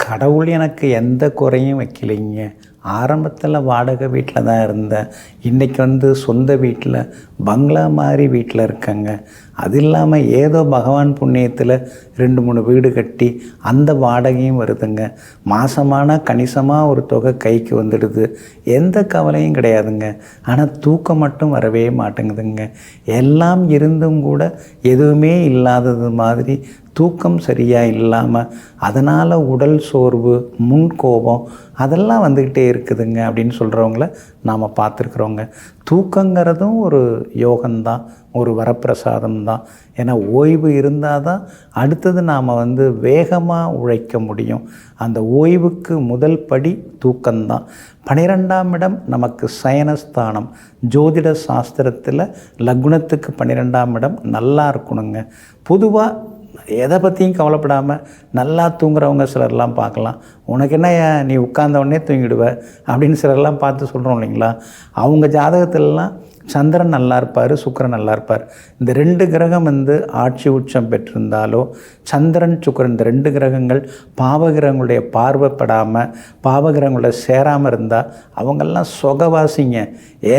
கடவுள் எனக்கு எந்த குறையும் வைக்கலைங்க. ஆரம்பத்தில் வாடகை வீட்டில் தான் இருந்தேன். இன்றைக்கி சொந்த வீட்டில் பங்களா மாதிரி வீட்டில் இருக்கேங்க. அது இல்லாமல் ஏதோ பகவான் புண்ணியத்தில் 2-3 வீடு கட்டி அந்த வாடகையும் வருதுங்க. மாதமான கணிசமாக ஒரு தொகை கைக்கு வந்துடுது. எந்த கவலையும் கிடையாதுங்க. ஆனால் தூக்கம் மட்டும் வரவே மாட்டேங்குதுங்க. எல்லாம் இருந்தும் கூட எதுவுமே இல்லாதது மாதிரி தூக்கம் சரியாக இல்லாமல் அதனால் உடல் சோர்வு, முன்கோபம் அதெல்லாம் வந்துக்கிட்டே இருக்குதுங்க அப்படின்னு சொல்கிறவங்கள நாம் பார்த்துருக்குறோங்க. தூக்கங்கிறதும் ஒரு யோகம்தான், ஒரு வரப்பிரசாதம் தான். ஏன்னா ஓய்வு இருந்தால் தான் அடுத்தது நாம் வேகமாக உழைக்க முடியும். அந்த ஓய்வுக்கு முதல் படி தூக்கம்தான். 12ஆம் இடம் நமக்கு சயனஸ்தானம். ஜோதிட சாஸ்திரத்தில் லக்னத்துக்கு 12ஆம் இடம் நல்லா இருக்கணுங்க. பொதுவாக எதை பற்றியும் கவலைப்படாமல் நல்லா தூங்குறவங்க சிலர்லாம் பார்க்கலாம். உனக்கு என்ன, நீ உட்கார்ந்தவொடனே தூங்கிடுவ அப்படின்னு சிலர்லாம் பார்த்து சொல்கிறோம் இல்லைங்களா. அவங்க ஜாதகத்திலலாம் சந்திரன் நல்லா இருப்பார், சுக்கிரன் நல்லா இருப்பார். இந்த 2 கிரகம் ஆட்சி உச்சம் பெற்றிருந்தாலோ, சந்திரன் சுக்கிரன் இந்த 2 கிரகங்கள் பாவகிரகங்களுடைய பார்வைப்படாமல் பாவகிரகங்களோட சேராமல் இருந்தால் அவங்கெல்லாம் சொகவாசிங்க.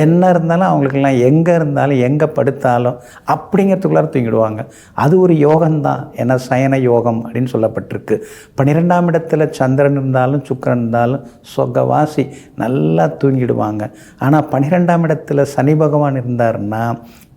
என்ன இருந்தாலும் அவங்களுக்கெல்லாம் எங்கே இருந்தாலும் எங்கே படுத்தாலும் அப்படிங்கிறதுக்குள்ளார தூங்கிடுவாங்க. அது ஒரு யோகம்தான். ஏன்னா சயன யோகம் அப்படின்னு சொல்லப்பட்டிருக்கு. 12ஆம் இடத்துல சந்திரன் இருந்தாலும் சுக்கிரன் இருந்தாலும் சொகவாசி நல்லா தூங்கிடுவாங்க. ஆனால் 12ஆம் இடத்துல சனி பகவான் இருந்தாருன்னா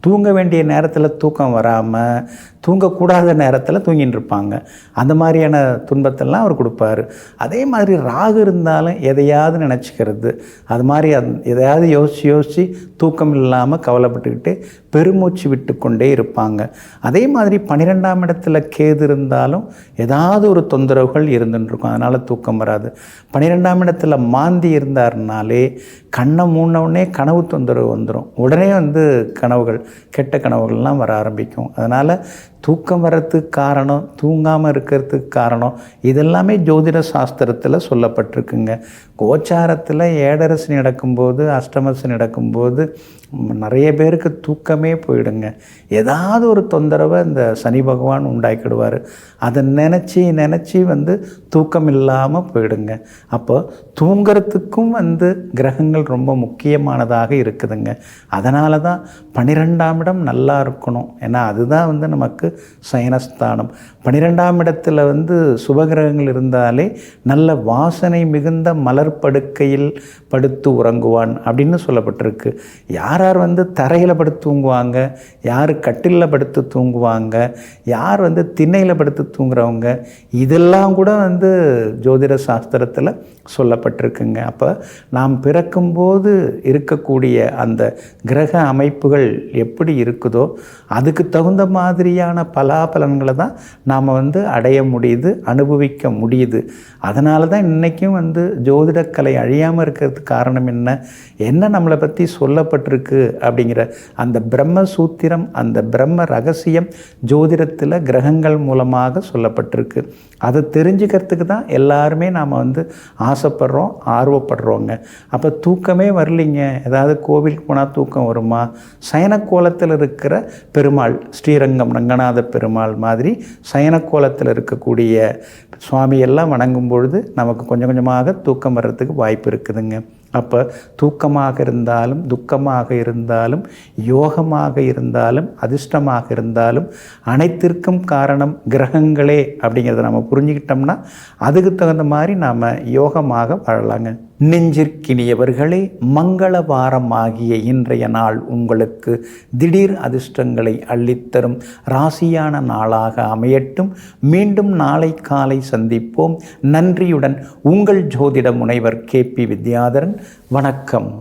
தூங்க வேண்டிய நேரத்தில் தூக்கம் வராமல் தூங்கக்கூடாத நேரத்தில் தூங்கின்னு இருப்பாங்க. அந்த மாதிரியான துன்பத்தெல்லாம் அவர் கொடுப்பார். அதே மாதிரி ராகு இருந்தாலும் எதையாவது நினச்சிக்கிறது, அது மாதிரி எதையாவது யோசித்து தூக்கம் இல்லாமல் கவலைப்பட்டுக்கிட்டு பெருமூச்சு விட்டு கொண்டே இருப்பாங்க. அதே மாதிரி 12ஆம் இடத்துல கேது இருந்தாலும் ஏதாவது ஒரு தொந்தரவுகள் இருந்துருக்கும். அதனால் தூக்கம் வராது. 12ஆம் இடத்துல மாந்தி இருந்தாருனாலே கண்ணை மூடினவுடனே கனவு தொந்தரவு வந்துடும். உடனே கனவுகள், கெட்ட கனவுகள்லாம் வர ஆரம்பிக்கும். அதனால் தூக்கம் வர்றதுக்கு காரணம், தூங்காமல் இருக்கிறதுக்கு காரணம், இதெல்லாமே ஜோதிட சாஸ்திரத்தில் சொல்லப்பட்டிருக்குங்க. கோச்சாரத்தில் ஏழரசனி நடக்கும்போது, அஷ்டமசனி நடக்கும்போது நிறைய பேருக்கு தூக்கமே போயிடுங்க. ஏதாவது ஒரு தொந்தரவை இந்த சனி பகவான் உண்டாக்கிடுவார். அதை நினச்சி தூக்கம் இல்லாமல் போயிடுங்க. அப்போ தூங்கிறதுக்கும் கிரகங்கள் ரொம்ப முக்கியமானதாக இருக்குதுங்க. அதனால தான் 12ஆம் இடம் நல்லா இருக்கணும். ஏன்னா அதுதான் நமக்கு சயனஸ்தானம். 12ஆம் இடத்துல சுபகிரகங்கள் இருந்தாலே நல்ல வாசனை மிகுந்த மலர்படுக்கையில் படுத்து உறங்குவான் அப்படின்னு சொல்லப்பட்டிருக்கு. யார் தரையில் படுத்து தூங்குவாங்க, யார் கட்டிலில் படுத்து தூங்குவாங்க, யார் திண்ணையில் படுத்து தூங்குறவங்க, இதெல்லாம் கூட ஜோதிட சாஸ்திரத்தில் சொல்லப்பட்டிருக்குங்க. அப்போ நாம் பிறக்கும்போது இருக்கக்கூடிய அந்த கிரக அமைப்புகள் எப்படி இருக்குதோ அதுக்கு தகுந்த மாதிரியான பலாபலன்களை தான் நாம் அடைய முடியுது, அனுபவிக்க முடியுது. அதனால தான் இன்றைக்கும் ஜோதிடக்கலை அழியாமல் இருக்கிறதுக்கு காரணம் என்ன நம்மளை பற்றி சொல்லப்பட்டிருக்கு அப்படிங்கிற அந்த பிரம்ம சூத்திரம், அந்த பிரம்ம ரகசியம் ஜோதிடத்தில் கிரகங்கள் மூலமாக சொல்லப்பட்டிருக்கு. அதை தெரிஞ்சுக்கிறதுக்கு தான் எல்லாருமே நாம் ஆசைப்படுறோம், ஆர்வப்படுறோங்க. அப்போ தூக்கமே வரலிங்க. ஏதாவது கோவிலுக்கு போனால் தூக்கம் வருமா? சயனக்கோலத்தில் இருக்கிற பெருமாள், ஸ்ரீரங்கம் ரங்கநாத பெருமாள் மாதிரி சயனக்கோலத்தில் இருக்கக்கூடிய சுவாமியெல்லாம் வணங்கும் பொழுது நமக்கு கொஞ்சம் கொஞ்சமாக தூக்கம் வர்றதுக்கு வாய்ப்பு இருக்குதுங்க. அப்போ தூக்கமாக இருந்தாலும், துக்கமாக இருந்தாலும், யோகமாக இருந்தாலும், அதிர்ஷ்டமாக இருந்தாலும் அனைத்திற்கும் காரணம் கிரகங்களே அப்படிங்கிறத நம்ம புரிஞ்சுக்கிட்டோம்னா அதுக்கு தகுந்த மாதிரி நாம் யோகமாக வாழலாங்க. நெஞ்சிற்கினியவர்களே, மங்கள வாரம் ஆகிய இன்றைய நாள் உங்களுக்கு திடீர் அதிர்ஷ்டங்களை அள்ளித்தரும் ராசியான நாளாக அமையட்டும். மீண்டும் நாளை காலை சந்திப்போம். நன்றியுடன் உங்கள் ஜோதிட முனைவர் KP வித்யாதரன். வணக்கம்.